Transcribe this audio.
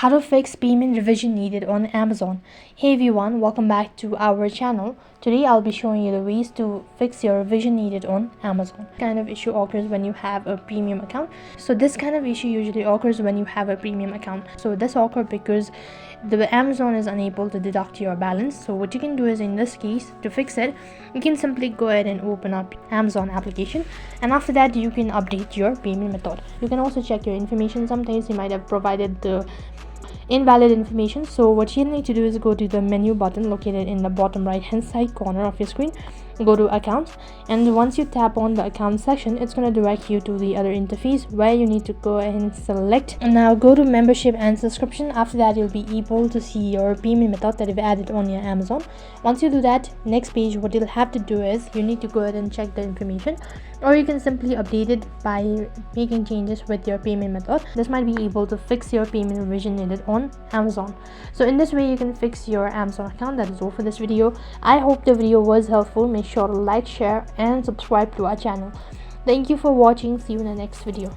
How to fix payment revision needed on Amazon. Hey everyone, welcome back to our channel. Today I'll be showing you the ways to fix your revision needed on Amazon. This kind of issue occurs when you have a premium account. So this kind of issue usually occurs when you have a premium account. So this occurs because the Amazon is unable to deduct your balance. So what you can do is, in this case, to fix it, you can simply go ahead and open up Amazon application, and after that you can update your payment method. You can also check your information. Sometimes you might have provided the invalid information. So what you need to do is go to the menu button located in the bottom right hand side corner of your screen, go to accounts, and once you tap on the account section, it's going to direct you to the other interface where you need to go ahead and select. Now go to membership and subscription. After that, you'll be able to see your payment method that you've added on your Amazon. Once you do that, next page, what you'll have to do is you need to go ahead and check the information, or you can simply update it by making changes with your payment method. This might be able to fix your payment revision needed on Amazon. So in this way you can fix your Amazon account. That is all for this video. I hope the video was helpful. Make sure to like, share and subscribe to our channel. Thank you for watching. See you in the next video.